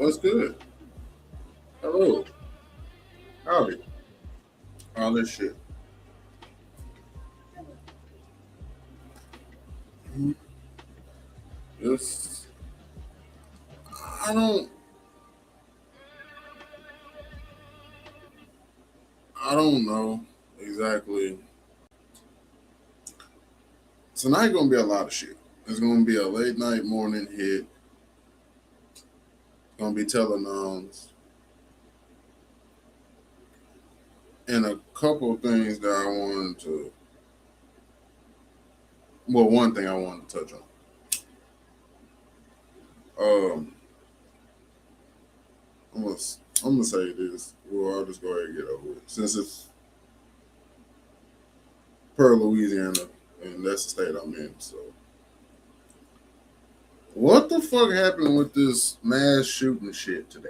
What's good? Hello. Howdy. All this shit. It's, I don't I don't know exactly. Tonight gonna be a lot of shit. It's gonna be a late night morning hit. Gonna be telenows and a couple of things that I wanted to. Well, one thing I wanted to touch on. Um, I'm gonna I'm gonna say this. Well, I'll just go ahead and get over it since it's per Louisiana and that's the state I'm in. So, what the fuck happened with this mass shooting shit today?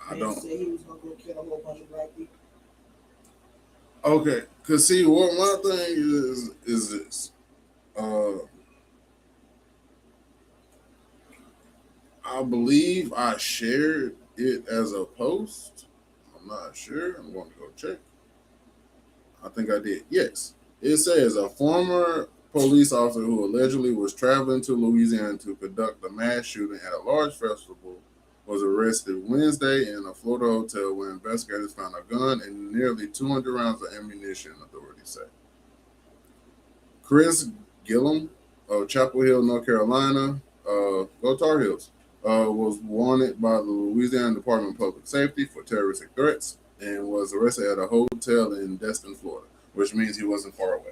I Man don't. said he was gonna go kill a whole bunch of black people. Okay, cause see, what my thing is this. Uh, I believe I shared it as a post. I'm not sure. I'm going to go check. I think I did. Yes, it says a former police officer who allegedly was traveling to Louisiana to conduct a mass shooting at a large festival was arrested Wednesday in a Florida hotel where investigators found a gun and nearly 200 rounds of ammunition, authorities say. Chris Gillum of Chapel Hill, North Carolina, go Tar Heels, was wanted by the Louisiana Department of Public Safety for terroristic threats and was arrested at a hotel in Destin, Florida, which means he wasn't far away.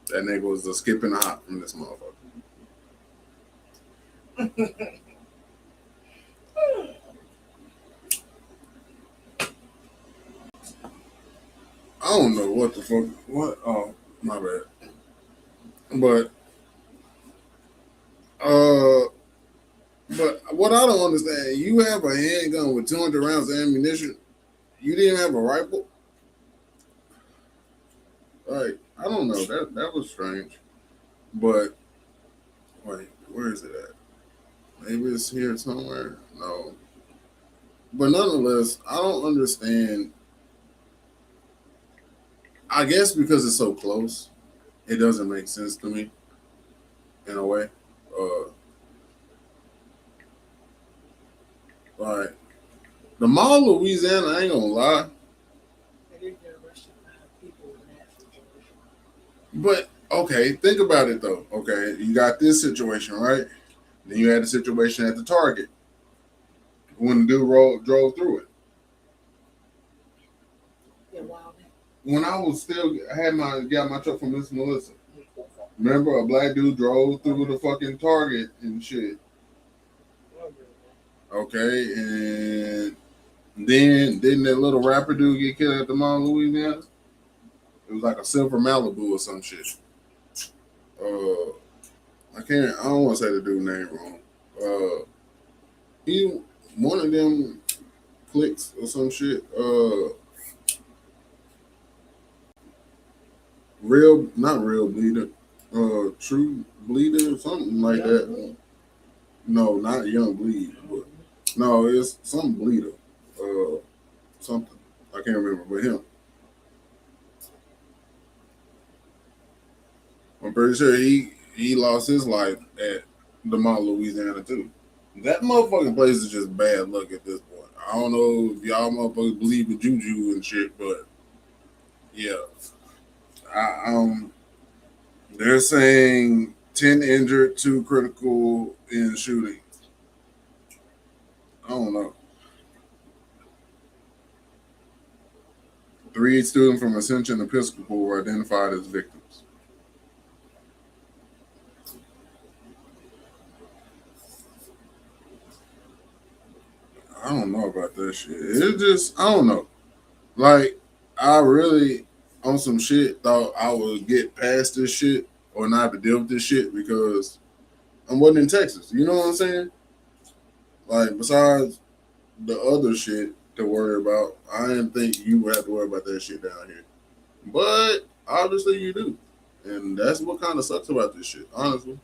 That nigga was a skip and a hop from this motherfucker. I don't know what the fuck. What? Oh, my bad. But, uh, but what I don't understand, you have a handgun with 200 rounds of ammunition. You didn't have a rifle? Like, I don't know. That was strange. But wait, where is it at? Maybe it's here somewhere. No, but nonetheless, I don't understand. I guess because it's so close, it doesn't make sense to me in a way. Uh, like the Mall, of Louisiana, I ain't gonna lie, They didn't get arrested 5 people in that situation. but okay, think about it though. Okay, you got this situation, right? Then you had a situation at the Target when the dude drove through it. Yeah, wild. When I was still I had got my truck from Miss Melissa. Remember, a black dude drove through the fucking Target and shit. Okay, and then didn't that little rapper dude get killed at the mall in Louisiana? It was like a silver Malibu or some shit. Uh, I can't. I don't want to say the dude's name wrong. He one of them clicks or some shit. Real, not real bleeder. True bleeder or something like that. No, not young bleed, but no, it's some bleeder. Uh, something I can't remember, but him. I'm pretty sure he lost his life at the Mall, Louisiana too. That motherfucking place is just bad luck at this point. I don't know if y'all motherfuckers believe in juju and shit, but yeah, I, they're saying 10 injured, 2 critical in shooting. I don't know. 3 students from Ascension Episcopal were identified as victims. I don't know about that shit. It just, I don't know. Like, I really, on some shit, thought I would get past this shit or not have to deal with this shit because I wasn't in Texas. You know what I'm saying? Like, besides the other shit to worry about, I didn't think you would have to worry about that shit down here. But obviously you do. And that's what kind of sucks about this shit, honestly.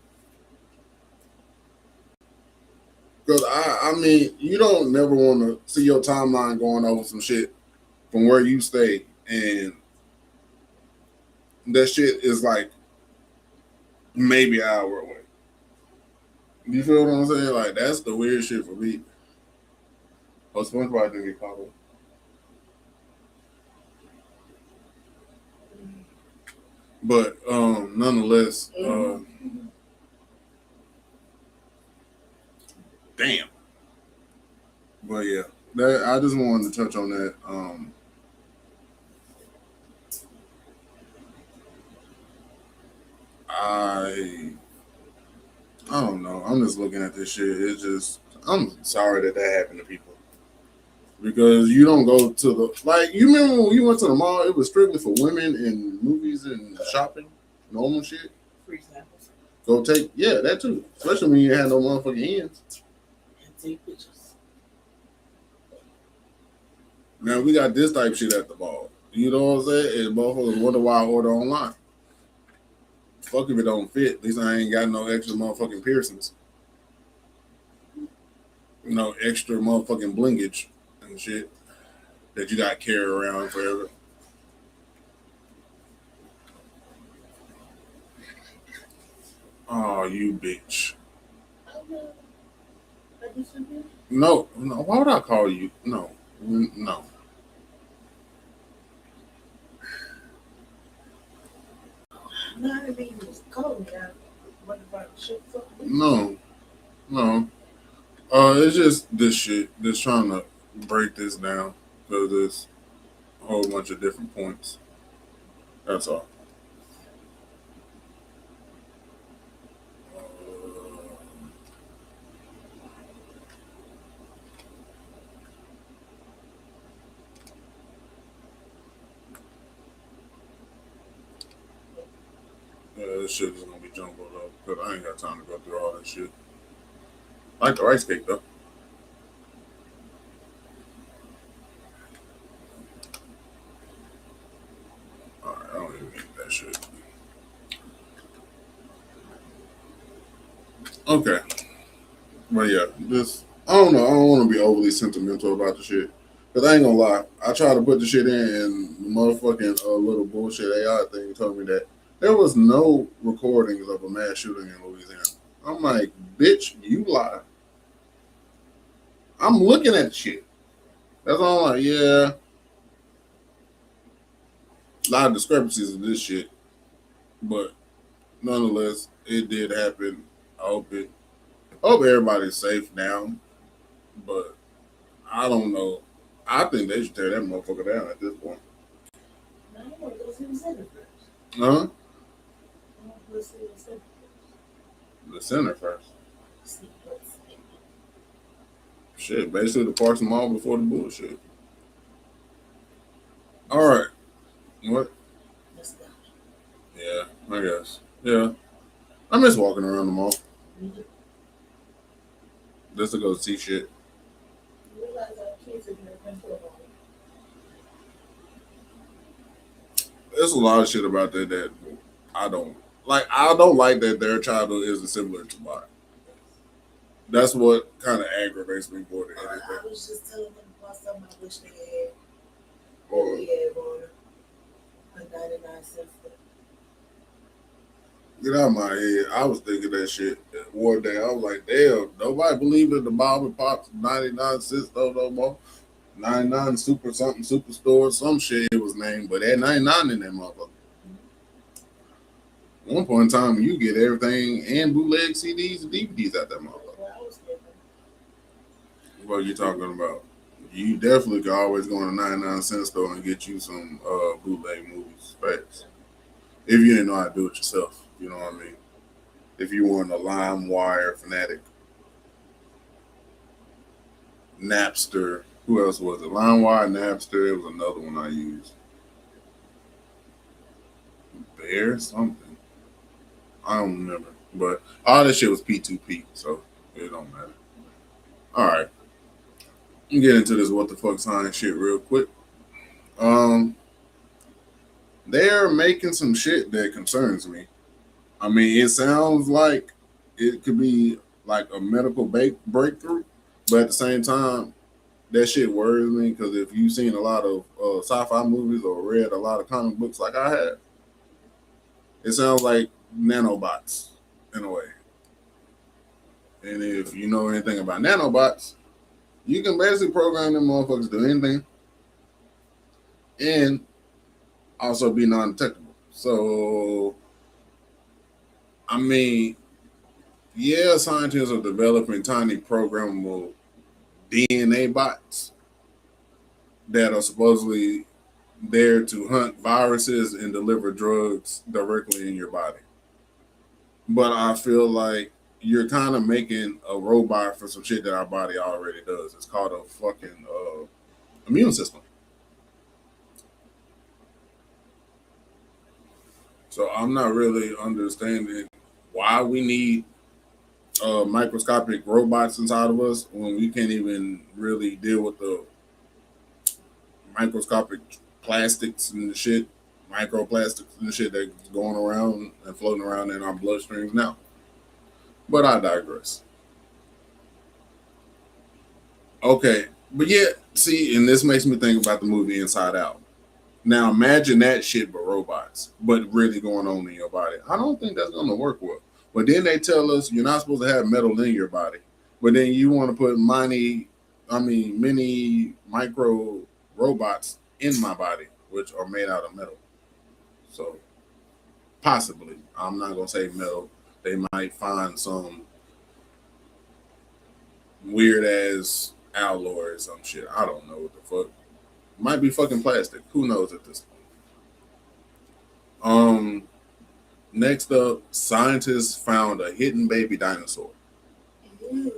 Because I mean, you don't never want to see your timeline going over some shit from where you stay, and that shit is like maybe an hour away. You feel what I'm saying? Like that's the weird shit for me. Oh, SpongeBob didn't get caught up. But nonetheless, damn. But yeah, that I just wanted to touch on that. I I don't know. I'm just looking at this shit. It's just I'm sorry that that happened to people because you don't go to the like. You remember when we went to the mall? It was strictly for women and movies and shopping, normal shit. For example, Go take that too. Especially when you had no motherfucking ends. and take pictures. Now we got this type of shit at the mall. You know what I'm saying? And motherfuckers wonder why I order online. Fuck if it don't fit. At least I ain't got no extra motherfucking piercings. No extra motherfucking blingage and shit that you got to carry around forever. Oh, you bitch. No, no. Why would I call you? No, no, No, I mean, just call me out. What about shit? no, no. It's just this shit. Just trying to break this down because there's a whole bunch of different points. That's all. This shit is gonna be jumbled up because I ain't got time to go through all that shit. I like the rice cake though. All right, I don't even eat that shit. Okay, but yeah, this I don't know. I don't want to be overly sentimental about the shit. Cause I ain't gonna lie, I tried to put the shit in, and the motherfucking little bullshit AI thing told me that there was no recordings of a mass shooting in Louisiana. I'm like, bitch, you lie. I'm looking at the shit. That's all. I'm like, yeah, a lot of discrepancies in this shit, but nonetheless, it did happen. I hope it. I hope everybody's safe now, but I don't know. I think they should tear that motherfucker down at this point. No, I want to go see the center first. Huh? I want to go see the center The center first. first. See what's in it. Shit, basically the Parks and Mall before the bullshit. All right. What? Let's go. Yeah, I guess. Yeah. I miss walking around the mall just to go see shit. You realize our kids have never been to a mall. There's a lot of shit about that I don't like. I don't like that their childhood isn't similar to mine. That's what kind of aggravates me more than anything. I was just telling them about something I wish they had. Or, We had water. A 99 cents. get out of my head. I was thinking that shit one day. I was like, damn, nobody believe in the mom and pops 99 cents though no more. 99 super something superstore, some shit it was named, but that 99 in that motherfucker. One point in time, you get everything and bootleg CDs and DVDs out that motherfucker. Well, I was getting What are you talking about? You definitely could always go in a 99-cent store and get you some bootleg movies. Facts. If you didn't know how to do it yourself, you know what I mean? If you weren't a LimeWire fanatic, Napster. Who else was it? LimeWire, Napster. It was another one I used. Bear something. I don't remember. But all that shit was P2P, so it don't matter. All right. Let me get into this what the fuck science shit real quick. Um, they're making some shit that concerns me. I mean, it sounds like it could be like a medical breakthrough. But at the same time, that shit worries me because if you've seen a lot of sci-fi movies or read a lot of comic books like I have, it sounds like nanobots in a way. And if you know anything about nanobots, you can basically program them motherfuckers to do anything and also be non-detectable. So, I mean, yeah, scientists are developing tiny programmable DNA bots that are supposedly there to hunt viruses and deliver drugs directly in your body. But I feel like you're kind of making a robot for some shit that our body already does. It's called a fucking immune system. So I'm not really understanding why we need microscopic robots inside of us when we can't even really deal with the microscopic plastics and the shit, microplastics and the shit that's going around and floating around in our bloodstreams now. But I digress. Okay, but yeah, see, and this makes me think about the movie Inside Out. Now imagine that shit but robots, but really going on in your body. I don't think that's gonna work well. But then they tell us you're not supposed to have metal in your body. But then you want to put mini micro robots in my body, which are made out of metal. So possibly, I'm not gonna say metal. They might find some weird ass alloy or some shit. I don't know what the fuck. Might be fucking plastic. Who knows at this point? Um, Next up, scientists found a hidden baby dinosaur. Mm.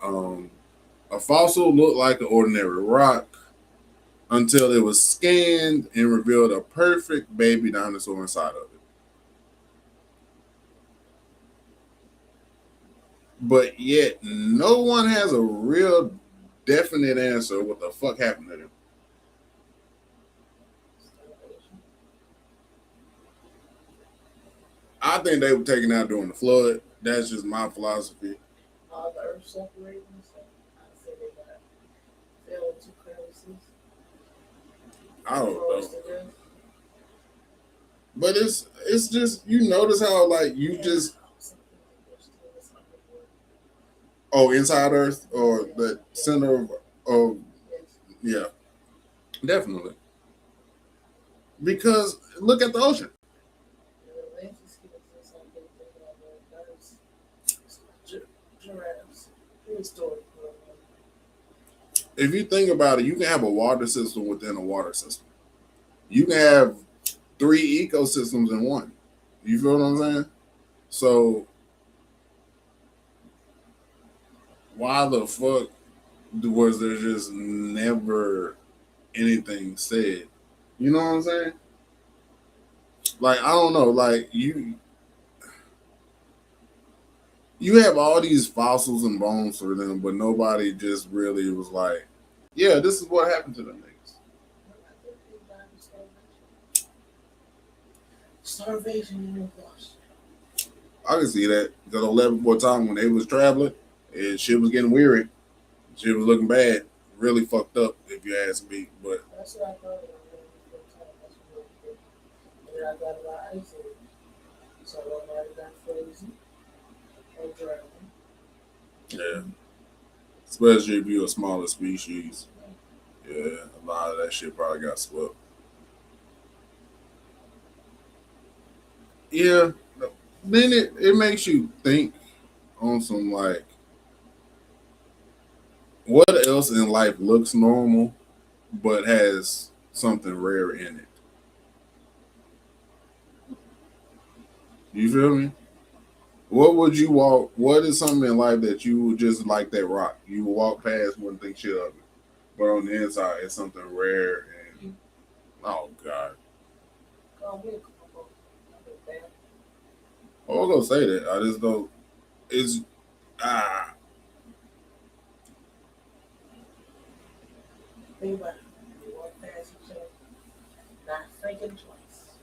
Um, a fossil looked like an ordinary rock until it was scanned and revealed a perfect baby dinosaur inside of it. But yet, no one has a real definite answer what the fuck happened to them. I think they were taken out during the flood. That's just my philosophy. All the earth separating and stuff. I say they got fell into crevices. I don't Froze know. to death. But it's just you notice how like you And just something like they're still this underwater. inside Earth or Yes. the center of Yes. yeah, definitely. Because look at the ocean. And the Atlantic skills and something they have those giraffes. Prehistoric. If you think about it, you can have a water system within a water system. You can have three ecosystems in one. You feel what I'm saying? So why the fuck was there just never anything said? You know what I'm saying? Like I don't know. Like you have all these fossils and bones for them, but nobody just really was like, yeah, this is what happened to them niggas. Starvation and exhaustion. I can see that because 11 more time when they was traveling, and shit was getting weary. Shit was looking bad, really fucked up if you ask me. But That's what I thought it was for time. That's what it was. And then I got a lot of ice in it. So nobody got frozen or drowning. yeah, especially if you're a smaller species, yeah, a lot of that shit probably got swept. Yeah, then it makes you think on some like what else in life looks normal but has something rare in it. You feel me? What would you walk? What is something in life that you would just like that rock? You would walk past, wouldn't think shit of it, but on the inside, it's something rare and oh god. Call me a couple of them. I was gonna say that. I just don't. It's ah. Think about it. You walk past each other, not thinking twice.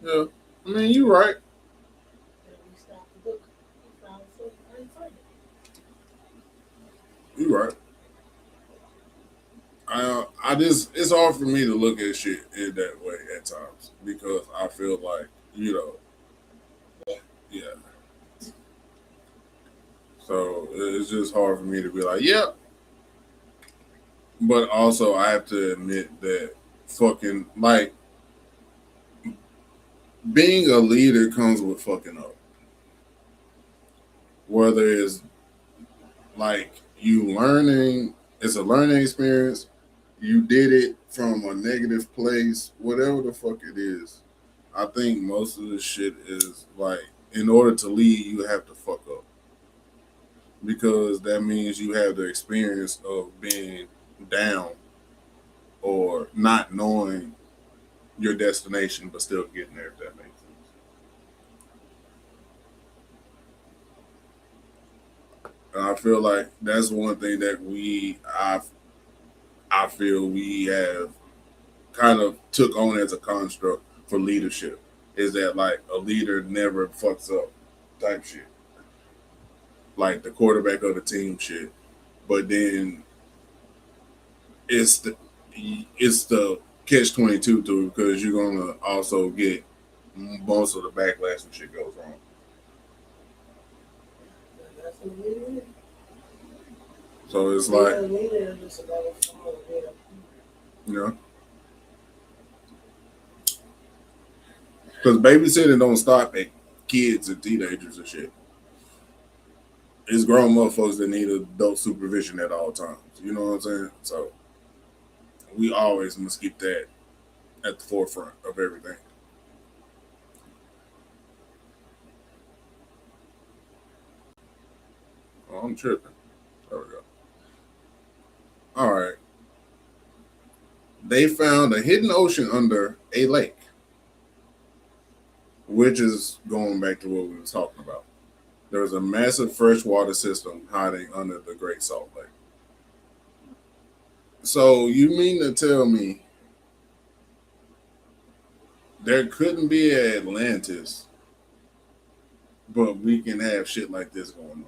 Yeah. I mean, you right. And we stopped to look. We found something I ain't find it. You right. I just it's hard for me to look at shit in that way at times because I feel like Yeah. yeah. So it's just hard for me to be like, yeah. But also, I have to admit that fucking like being a leader comes with fucking up. Whether it's like you learning, it's a learning experience. You did it from a negative place, whatever the fuck it is. I think most of the shit is like, in order to lead, you have to fuck up because that means you have the experience of being down or not knowing your destination, but still getting there. If that makes sense. And I feel like that's one thing that I feel we have kind of took on as a construct for leadership is that like a leader never fucks up type shit, like the quarterback of the team shit. But then it's the it's the catch 22 to it because you're gonna also get most of the backlash when shit goes wrong. And that's what we did. So it's Being like a leader is just another form of being a leader. you know, because babysitting don't stop at kids and teenagers and shit. It's grown motherfuckers that need adult supervision at all times. You know what I'm saying? So we always must keep that at the forefront of everything. Oh, I'm tripping. There we go. All right. They found a hidden ocean under a lake, which is going back to what we were talking about. There's a massive freshwater system hiding under the Great Salt Lake. So you mean to tell me there couldn't be an Atlantis, but we can have shit like this going on?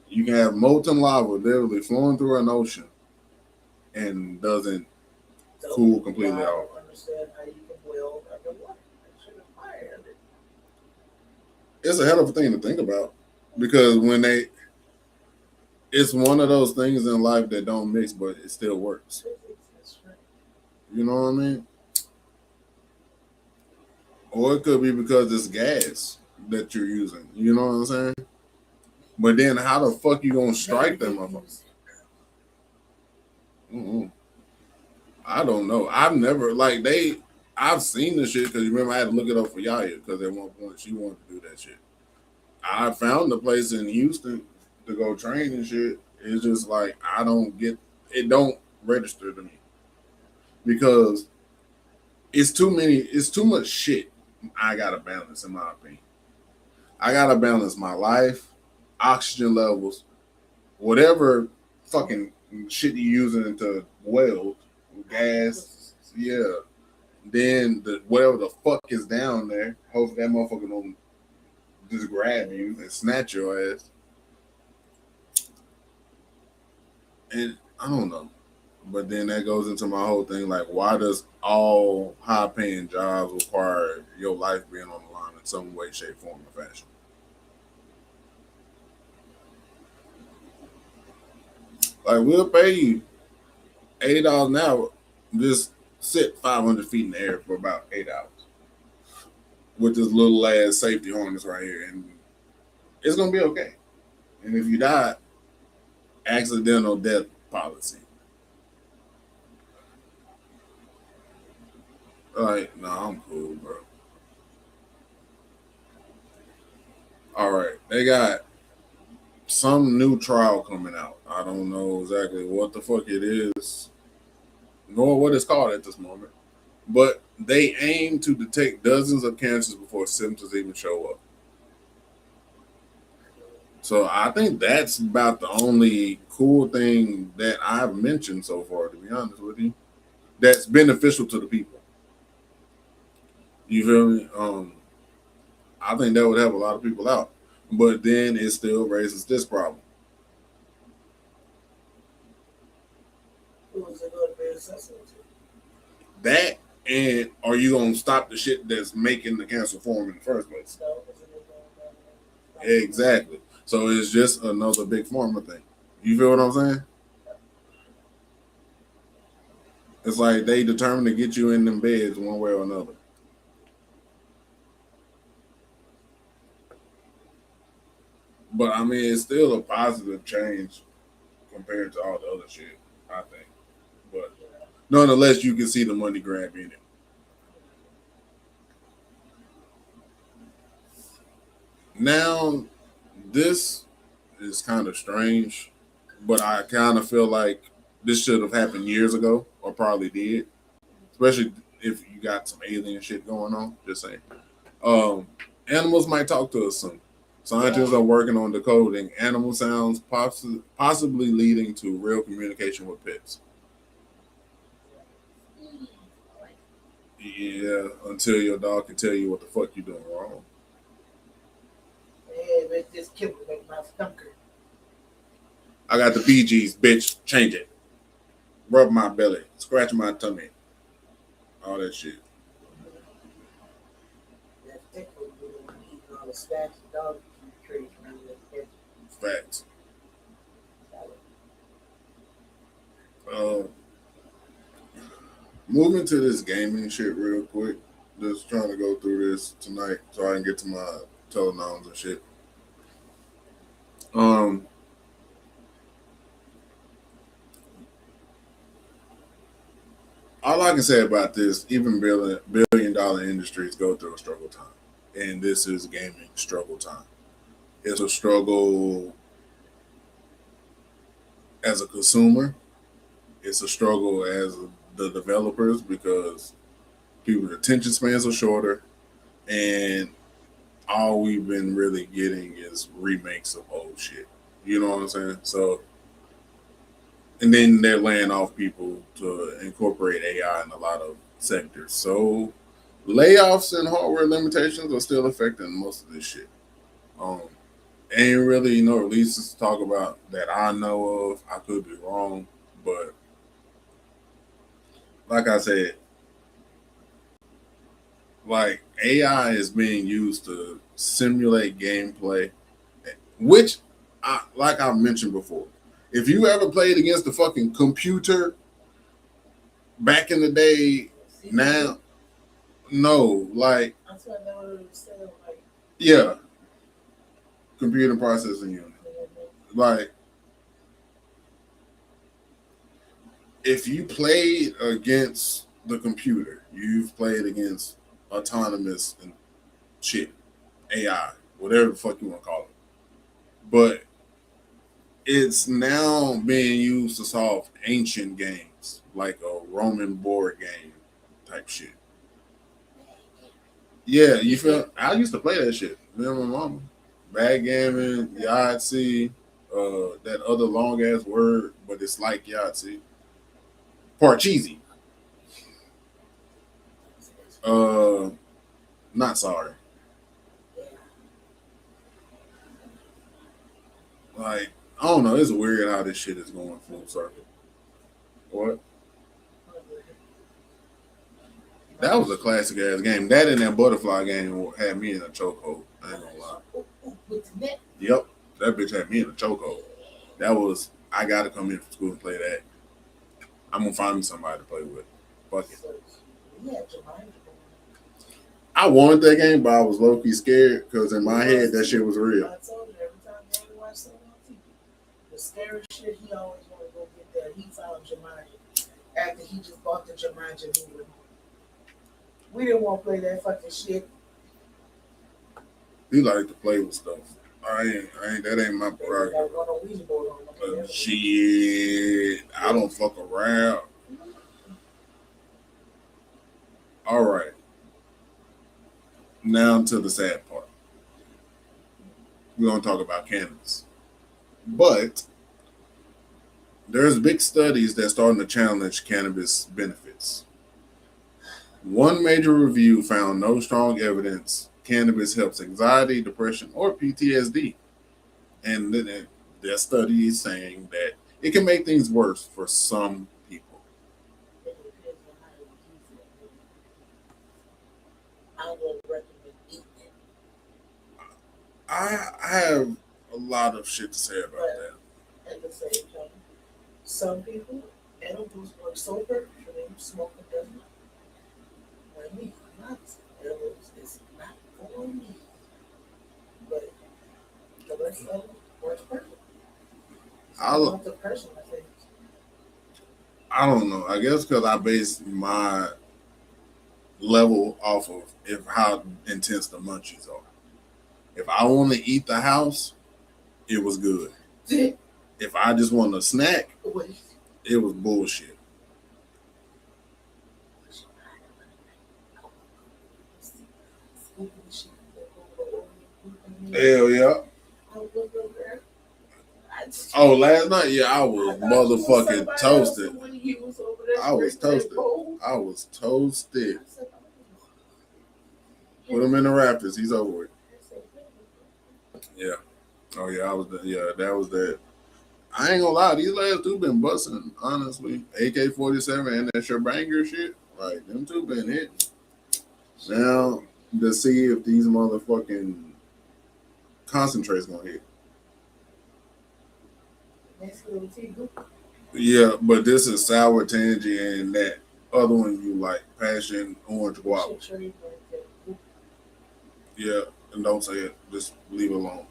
You can have molten lava literally flowing through an ocean and doesn't So cool completely I off. don't understand how you can boil underwater. That should have fire under it. It's a hell of a thing to think about because it's one of those things in life that don't mix, but it still works. Physics, that's right. You know what I mean? Or it could be because it's gas that you're using. You know what I'm saying? But then how the fuck you gonna strike them motherfuckers? Mm-mm. I don't know. I've never like they. I've seen the shit because you remember I had to look it up for Yaya because at one point she wanted to do that shit. I found the place in Houston to go train and shit. It's just like I don't get it. Don't register to me because it's too many. It's too much shit. I gotta balance, in my opinion. I gotta balance my life, oxygen levels, whatever fucking shit you using into weld, gas, yeah. Then whatever the fuck is down there, hopefully that motherfucker don't just grab you and snatch your ass. And I don't know. But then that goes into my whole thing like, why does all high paying jobs require your life being on the line in some way, shape, form, or fashion? Like, we'll pay you $80 an hour, just sit 500 feet in the air for about 8 hours with this little ass safety harness right here. And it's going to be okay. And if you die, accidental death policy. Like, no, I'm cool, bro. All right. They got some new trial coming out. I don't know exactly what the fuck it is, nor what it's called at this moment. But they aim to detect dozens of cancers before symptoms even show up. So I think that's about the only cool thing that I've mentioned so far, to be honest with you, that's beneficial to the people. You feel me? I think that would help a lot of people out. But then it still raises this problem. Who was it going to be accessible to? That and are you gonna stop the shit that's making the cancer form in the first place? So, is it going Exactly. So it's just another big pharma thing. You feel what I'm saying? It's like they determined to get you in them beds one way or another. But I mean, it's still a positive change compared to all the other shit, I think. But nonetheless, you can see the money grab in it. Now, this is kind of strange, but I kind of feel like this should have happened years ago, or probably did, especially if you got some alien shit going on. Just saying. Um, Animals might talk to us soon. Scientists are working on decoding animal sounds, possibly leading to real communication with pets. Yeah, until your dog can tell you what the fuck you doing wrong. Yeah, but this kid would make my stomach hurt. I got the BGs, bitch. Change it. Rub my belly. Scratch my tummy. All that shit. That thick would be the one eating all the snacks and dog treats around that kid. Facts. Uh, Moving to this gaming shit real quick. Just trying to go through this tonight so I can get to my telenowns and shit. Um, all I can say about this, even billion dollar industries go through a struggle time, and this is gaming struggle time. It's a struggle as a consumer. It's a struggle as the developers because people's attention spans are shorter, and all we've been really getting is remakes of old shit. You know what I'm saying? So, and then they're laying off people to incorporate AI in a lot of sectors. So, layoffs and hardware limitations are still affecting most of this shit. Um, ain't really no releases to talk about that I know of. I could be wrong, but like I said, like AI is being used to simulate gameplay, which, like I mentioned before, if you ever played against the fucking computer back in the day, now, no, like, That's what I never understand. Like, yeah, computer processing unit. Like, if you played against the computer, you've played against autonomous and shit, AI, whatever the fuck you want to call it. But it's now being used to solve ancient games, like a Roman board game type shit. Yeah, you feel? I used to play that shit. Me and my mama. Backgammon, Yahtzee, that other long ass word, but it's like Yahtzee. Parcheesi. Uh, Not sorry. Like, I don't know. It's weird how this shit is going full circle. What? That was a classic ass game. That and that butterfly game had me in a chokehold. I ain't gonna lie. with the net. Yep, that bitch had me in a chokehold. That was I gotta come in from school and play that. I'm gonna find me somebody to play with. Fuck it. Yeah, Jemima. I wanted that game, but I was low key scared because in my head that shit was real. I told you every time Danny watched something on TV, the scary shit he always want to go get there. He found Jemima after he just bought the Jemima movie. We didn't want to play that fucking shit. He like to play with stuff. I ain't. That ain't my prerogative. Shit, I don't fuck around. All right. Now to the sad part. We're gonna talk about cannabis, but there's big studies that's starting to challenge cannabis benefits. One major review found no strong evidence cannabis helps anxiety, depression, or PTSD. And then their study is saying that it can make things worse for some people. It depends on how you use it. I would recommend eating it. I have a lot of shit to say about But that. at the same time, some people, edibles work so perfect for them, smoking does not. Like me, I'm not. Edibles is not for me. But the rest of it works perfect. I, Not the person, I think. I don't know. I guess because I base my level off of if how intense the munchies are. If I want to eat the house, it was good. If I just want a snack, Wait. it was bullshit. Hell yeah. Oh, last night, yeah, I was motherfucking toasted. I was toasted. I was toasted. Put him in the Raptors. He's over it. Yeah. Oh yeah, I was. Yeah, that was that. I ain't gonna lie. These last two been busting. Honestly, AK-47 and that Sherbanger shit. Like them two been hitting. Now to see if these motherfucking concentrates gonna hit. Yeah, but this is sour tangy and that other one you like, passion orange guava. Yeah, and don't say it. Just leave it alone.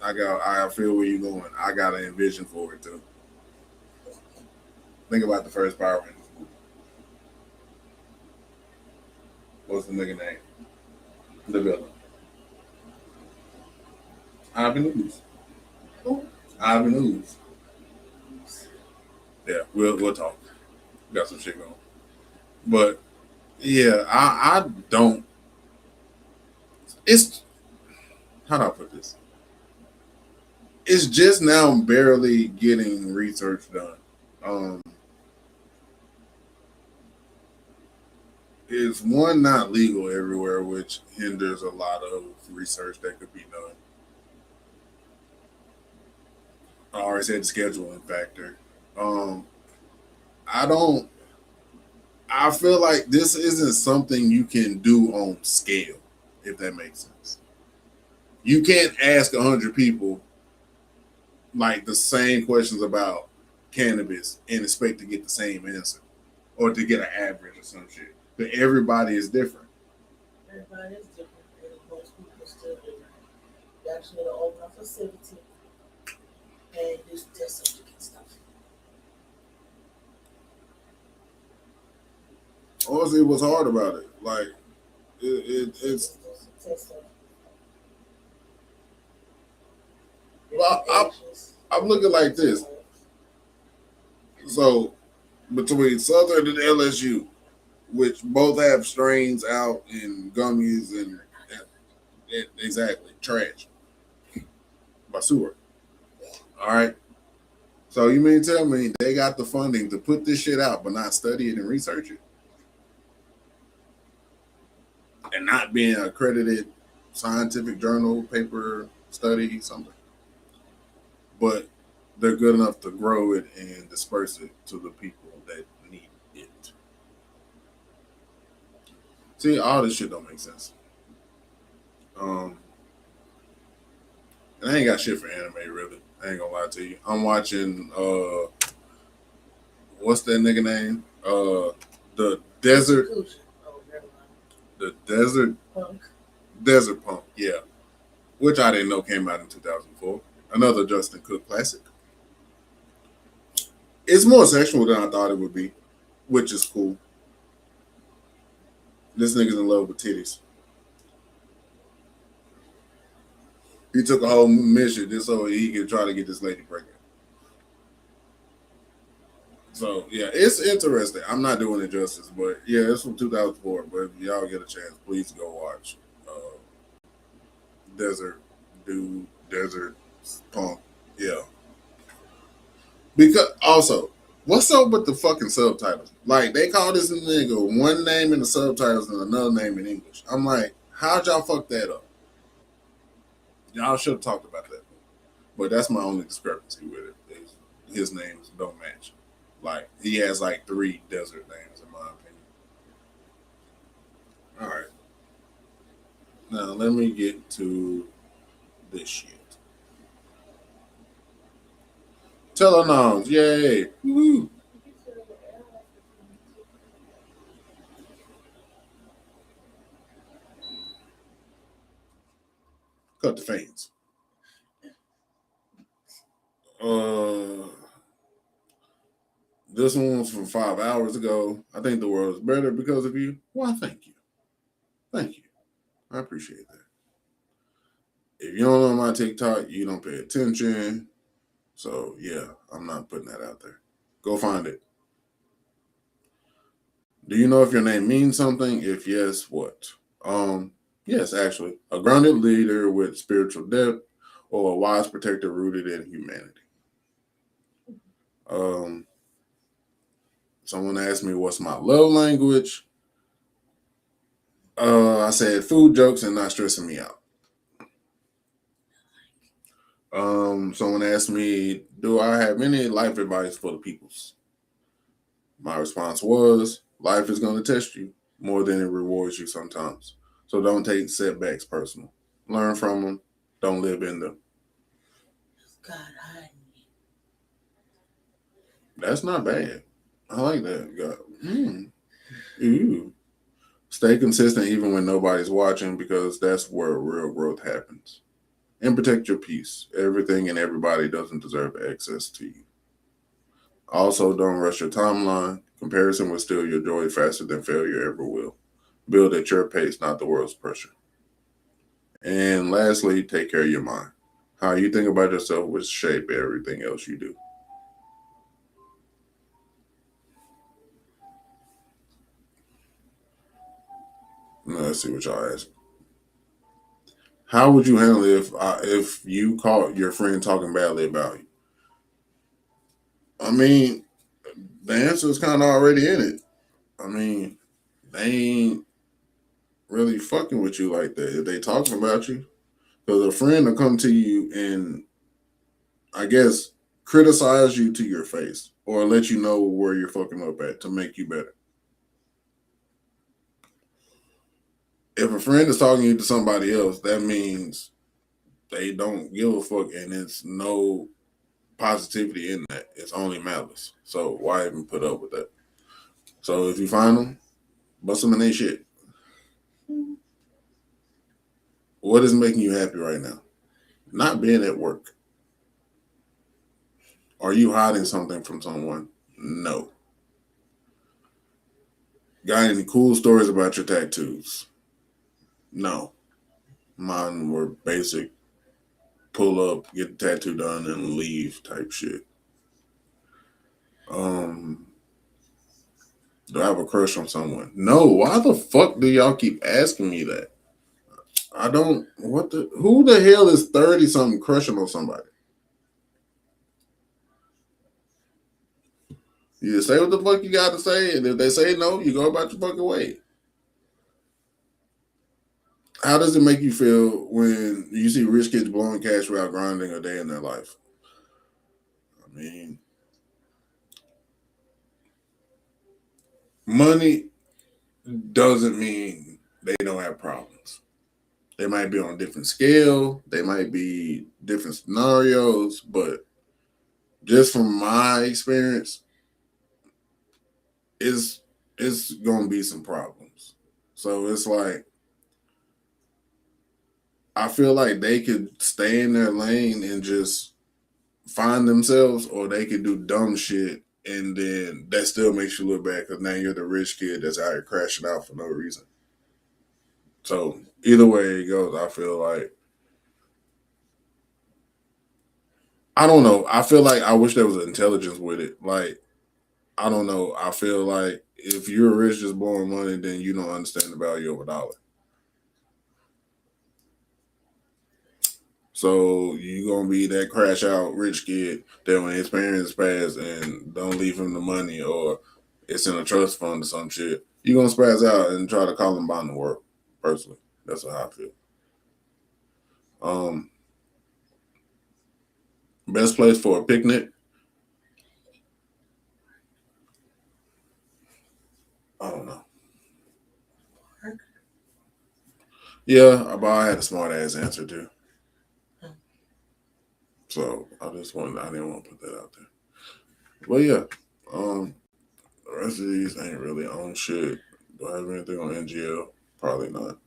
I feel where you're going. I got an envision for it too. Think about the first Power Rangers movie. What's the nigga name? The villain. Ivan Ooze. Ivan Ooze. Yeah, we'll talk. Got some shit going. But yeah, I don't. It's how do I put this? It's just now barely getting research done. Um, it's one not legal everywhere, which hinders a lot of research that could be done. I already said the scheduling factor. Um, I don't. I feel like this isn't something you can do on scale, if that makes sense. You can't ask 100 people like the same questions about cannabis and expect to get the same answer or to get an average or some shit. But everybody is different. Everybody is different, and most people are still different. You actually gotta open a facility and do test subject stuff. Honestly, what's hard about it? Like, it's. Well, I'm looking like this. So, between Southern and LSU, which both have strains out in gummies and exactly trash, basura. All right. So you mean tell me they got the funding to put this shit out, but not study it and research it, and not being an accredited scientific journal, paper, study, something. But they're good enough to grow it and disperse it to the people that need it. See, all this shit don't make sense. Um, and I ain't got shit for anime really. I ain't gonna lie to you. I'm watching what's that nigga name? The desert the desert punk, yeah. Which I didn't know came out in 2004. Another Justin Cook classic. It's more sexual than I thought it would be, which is cool. This nigga's in love with titties. He took a whole mission just so he could try to get this lady pregnant. So yeah, it's interesting. I'm not doing it justice, but yeah, it's from 2004. But if y'all get a chance, please go watch Desert Desert Punk. Yeah, because also What's up with the fucking subtitles? Like they call this nigga one name in the subtitles and another name in English. I'm like, how'd y'all fuck that up? Y'all should have talked about that. But that's my only discrepancy with it. Is his names don't match. Like he has like three desert names in my opinion. All right, now let me get to this shit. Telenons, yay! Woo! Cut the fans. Uh, this one was from 5 hours ago. I think the world is better because of you. Why? Thank you, thank you. I appreciate that. If you don't know my TikTok, you don't pay attention. So yeah, I'm not putting that out there. Go find it. Do you know if your name means something? If yes, what? Yes, actually, a grounded leader with spiritual depth, or a wise protector rooted in humanity. Um, someone asked me what's my love language. I said food jokes and not stressing me out. Someone asked me, do I have any life advice for the peoples? My response was, life is going to test you more than it rewards you sometimes. So don't take setbacks personal. Learn from them. Don't live in them. God hiding That's not bad. I like that. God. Ooh. Stay consistent even when nobody's watching because that's where real growth happens. And protect your peace. Everything and everybody doesn't deserve access to you. Also, don't rush your timeline. Comparison will steal your joy faster than failure ever will. Build at your pace, not the world's pressure. And lastly, take care of your mind. How you think about yourself will shape everything else you do. Now, let's see what y'all ask. How would you handle it if you caught your friend talking badly about you? I mean, the answer is kind of already in it. I mean, they ain't really fucking with you like that if they talking about you. Because a friend will come to you and I guess criticize you to your face or let you know where you're fucking up at to make you better. If a friend is talking you to somebody else, that means they don't give a fuck and it's no positivity in that. It's only malice. So why even put up with that? So if you find them, bust them in their shit. What is making you happy right now? Not being at work. Are you hiding something from someone? No. Got any cool stories about your tattoos? No. Mine were basic pull up, get the tattoo done, and leave type shit. Um, do I have a crush on someone? No. Why the fuck do y'all keep asking me that? I don't. What the? Who the hell is 30 something crushing on somebody? You just say what the fuck you got to say, and if they say no, you go about your fucking way. How does it make you feel when you see rich kids blowing cash without grinding a day in their life? I mean, money doesn't mean they don't have problems. They might be on a different scale, they might be different scenarios, but just from my experience, it's it's gonna be some problems. So it's like I feel like they could stay in their lane and just find themselves, or they could do dumb shit, and then that still makes you look bad because now you're the rich kid that's out here crashing out for no reason. So either way it goes, I feel like I don't know. I feel like I wish there was intelligence with it. Like I don't know. I feel like if you're rich just blowing money, then you don't understand the value of a dollar. So you gonna be that crash out rich kid that when his parents pass and don't leave him the money or it's in a trust fund or some shit, you gonna spaz out and try to call him bond the world. Personally, that's how I feel. Um, Best place for a picnic. I don't know. Yeah, but I had a smart ass answer too. So I didn't want to put that out there. But yeah, um, the rest of these ain't really on shit. Do I have anything on NGL? Probably not.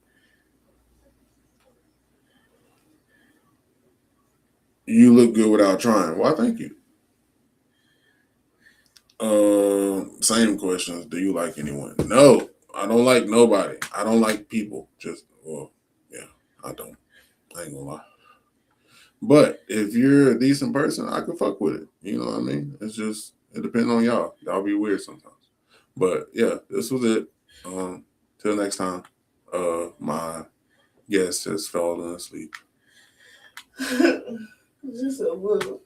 You look good without trying. Why? Thank you. Same questions. Do you like anyone? No, I don't like nobody. I don't like people. Just well, yeah, I don't. I ain't gonna lie. But if you're a decent person, I can fuck with it. You know what I mean? It's just it depends on y'all. Y'all be weird sometimes. But yeah, this was it. Till next time. My guest has fallen asleep. Just a little.